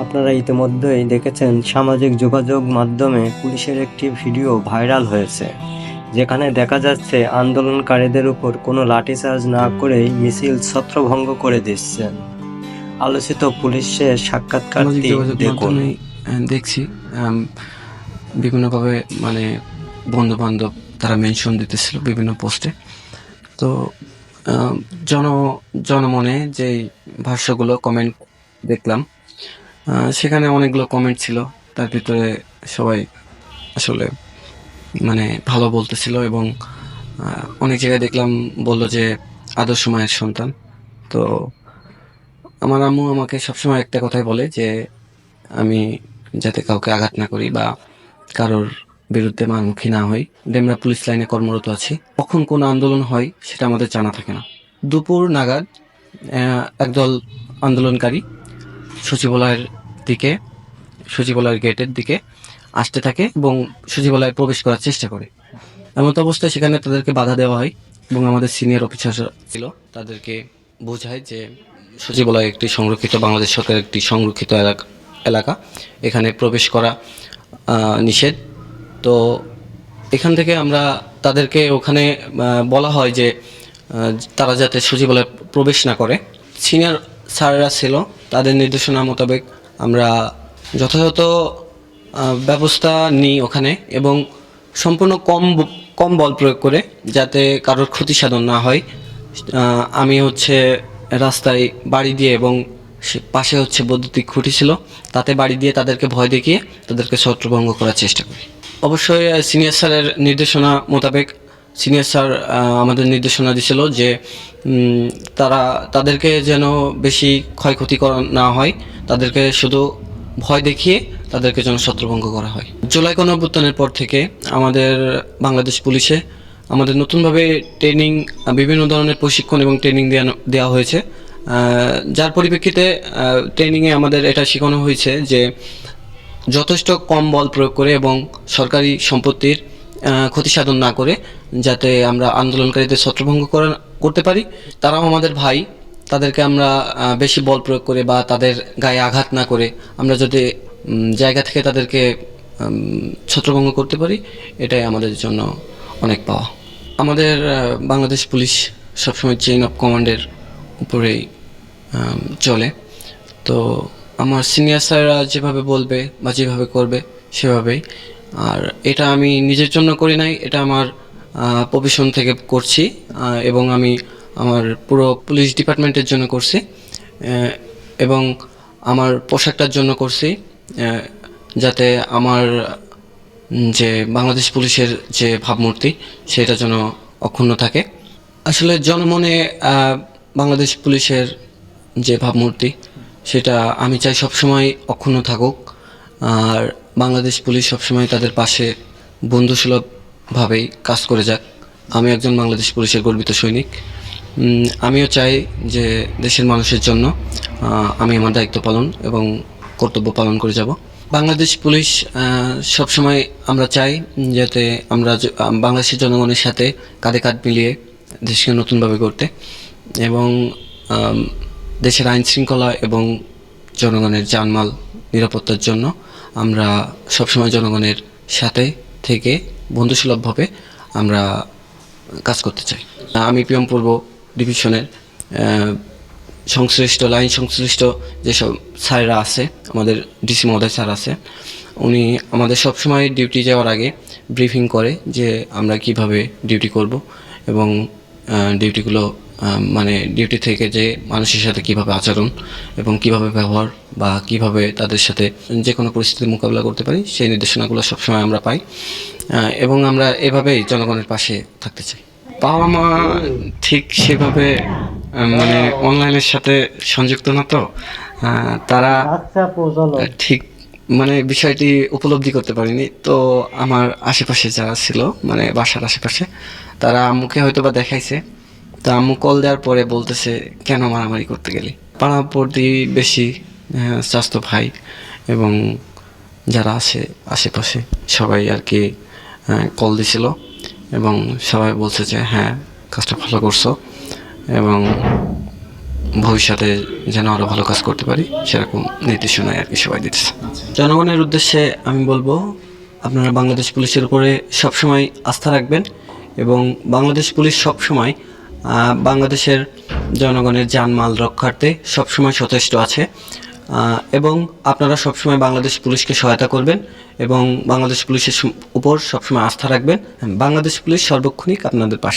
আপনারা ইতিমধ্যেই দেখেছেন সামাজিক যোগাযোগ মাধ্যমে পুলিশের একটি ভিডিও ভাইরাল হয়েছে, যেখানে দেখা যাচ্ছে আন্দোলনকারীদের উপর কোনো লাঠিচার্জ না করেই মিছিল ছত্রভঙ্গ করে দিচ্ছেন। আলোচিত পুলিশের সামাজিক সাক্ষাৎকারটি যোগাযোগ দেখুন। মাধ্যমে দেখছি বিভিন্নভাবে মানে বন্ধু বান্ধব তারা মেনশন দিতেছিল বিভিন্ন পোস্টে। তো আম, জন জনমনে যে ভাষ্যগুলো কমেন্ট দেখলাম, সেখানে অনেকগুলো কমেন্ট ছিল। তার ভিতরে সবাই আসলে মানে ভালো বলতেছিল এবং অনেক জায়গায় দেখলাম বলল যে আদর্শ মায়ের সন্তান। তো আমার আম্মু আমাকে সবসময় একটা কথাই বলে যে আমি যাতে কাউকে আঘাত না করি বা কারোর বিরুদ্ধে মুখোমুখি না হই। আমরা পুলিশ লাইনে কর্মরত আছি, কখন কোন আন্দোলন হয় সেটা আমাদের জানা থাকে না। দুপুর নাগাদ একদল আন্দোলনকারী সচিবালয়ের দিকে সচিবালয়ের গেটের দিকে আসতে থাকে এবং সচিবালয়ে প্রবেশ করার চেষ্টা করে। এমন অবস্থায় সেখানে তাদেরকে বাধা দেওয়া হয় এবং আমাদের সিনিয়র অফিসার ছিল, তাদেরকে বোঝায় যে সচিবালয় একটি সংরক্ষিত, বাংলাদেশ সরকারের একটি সংরক্ষিত এলাকা, এখানে প্রবেশ করা নিষেধ। তো এখান থেকে আমরা তাদেরকে ওখানে বলা হয় যে তারা যাতে সচিবালয়ে প্রবেশ না করে। সিনিয়র স্যাররা ছিল, তাদের নির্দেশনা মোতাবেক আমরা যথাযথ ব্যবস্থা নিই ওখানে এবং সম্পূর্ণ কম বল প্রয়োগ করে যাতে কারোর ক্ষতি সাধন না হয়। আমি হচ্ছে রাস্তায় বাড়ি দিয়ে এবং পাশে হচ্ছে বৈদ্যুতিক খুঁটি ছিল, তাতে বাড়ি দিয়ে তাদেরকে ভয় দেখিয়ে তাদেরকে ছত্রভঙ্গ করার চেষ্টা করি। অবশ্যই সিনিয়র স্যারের নির্দেশনা মোতাবেক সিনিয়র স্যার আমাদের নির্দেশনা দিছিল যে তাদেরকে যেন বেশি ক্ষয়ক্ষতি করা না হয়, তাদেরকে শুধু ভয় দেখিয়ে তাদেরকে যেন ছত্রভঙ্গ করা হয়। জুলাই গণঅভ্যুত্থানের পর থেকে আমাদের বাংলাদেশ পুলিশে আমাদের নতুনভাবে ট্রেনিং, বিভিন্ন ধরনের প্রশিক্ষণ এবং ট্রেনিং দেওয়া হয়েছে, যার পরিপ্রেক্ষিতে ট্রেনিংয়ে আমাদের এটা শেখানো হয়েছে যে যথেষ্ট কম বল প্রয়োগ করে এবং সরকারি সম্পত্তির ক্ষতি সাধন না করে যাতে আমরা আন্দোলনকারীদের ছত্রভঙ্গ করতে পারি। তারাও আমাদের ভাই, তাদেরকে আমরা বেশি বল প্রয়োগ করে বা তাদের গায়ে আঘাত না করে আমরা যদি জায়গা থেকে তাদেরকে ছত্রভঙ্গ করতে পারি, এটাই আমাদের জন্য অনেক পাওয়া। আমাদের বাংলাদেশ পুলিশ সবসময় চেইন অফ কমান্ডের উপরেই চলে। তো আমার সিনিয়র স্যাররা যেভাবে বলবে বা যেভাবে করবে সেভাবেই। আর এটা আমি নিজের জন্য করি নাই, এটা আমার প্রফেশন থেকে করছি এবং আমি আমার পুরো পুলিশ ডিপার্টমেন্টের জন্য করছি এবং আমার পোশাকটার জন্য করছি, যাতে আমার যে বাংলাদেশ পুলিশের যে ভাবমূর্তি সেটা যেন অক্ষুণ্ণ থাকে। আসলে জনমনে বাংলাদেশ পুলিশের যে ভাবমূর্তি সেটা আমি চাই সবসময় অক্ষুণ্ণ থাকুক। আর বাংলাদেশ পুলিশ সবসময় তাদের পাশে বন্ধুসুলভভাবেই কাজ করে যাক। আমি একজন বাংলাদেশ পুলিশের গর্বিত সৈনিক। আমিও চাই যে দেশের মানুষের জন্য আমি আমার দায়িত্ব পালন এবং কর্তব্য পালন করে যাব। বাংলাদেশ পুলিশ সবসময় আমরা চাই যাতে আমরা বাংলাদেশের জনগণের সাথে কাঁধে কাঁধ মিলিয়ে দেশকে নতুনভাবে গড়তে এবং দেশের আইন শৃঙ্খলা এবং জনগণের জানমাল নিরাপত্তার জন্য আমরা সবসময় জনগণের সাথে থেকে বন্ধুসুলভভাবে আমরা কাজ করতে চাই। আমি পিএম পূর্ব ডিভিশনের লাইন সংশ্লিষ্ট যেসব স্যাররা আছে, আমাদের ডিসি মহোদয় স্যার আছে, উনি আমাদের সবসময় ডিউটি যাওয়ার আগে ব্রিফিং করে যে আমরা কিভাবে ডিউটি করব এবং ডিউটিগুলো মানে ডিউটি থেকে যে মানুষের সাথে কিভাবে আচরণ এবং কিভাবে ব্যবহার বা কিভাবে তাদের সাথে যে কোনো পরিস্থিতির মোকাবিলা করতে পারি সেই নির্দেশনাগুলো সবসময় আমরা পাই এবং আমরা এভাবেই জনগণের পাশে থাকতে চাই। বাবা মা ঠিক সেভাবে মানে অনলাইনের সাথে সংযুক্ত না, তো তারা ঠিক মানে বিষয়টি উপলব্ধি করতে পারিনি। তো আমার আশেপাশে যারা ছিল মানে বাসার আশেপাশে, তারা আম্মুকে হয়তো বা দেখাইছে। তো আম্মু কল দেওয়ার পরে বলতেছে কেন মারামারি করতে গেলি। পাড়া প্রতিবেশী, স্বাস্থ্য ভাই এবং যারা আছে আশেপাশে সবাই আর কি কল দিছিল এবং সবাই বলছে যে হ্যাঁ, কাজটা ভালো করছো এবং ভবিষ্যতে যেন আরো ভালো কাজ করতে পারি সেরকম নির্দেশনায় আর কি সবাই দিতেছে। জনগণের উদ্দেশ্যে আমি বলবো, আপনারা বাংলাদেশ পুলিশের উপরে সবসময় আস্থা রাখবেন এবং বাংলাদেশ পুলিশ সবসময় বাংলাদেশের জনগণের জানমাল রক্ষার্থে সবসময় সচেষ্ট আছে এবং আপনারা সবসময় বাংলাদেশ পুলিশকে সহায়তা করবেন এবং বাংলাদেশ পুলিশের উপর সবসময় আস্থা রাখবেন। বাংলাদেশ পুলিশ সর্বক্ষণিক আপনাদের পাশে।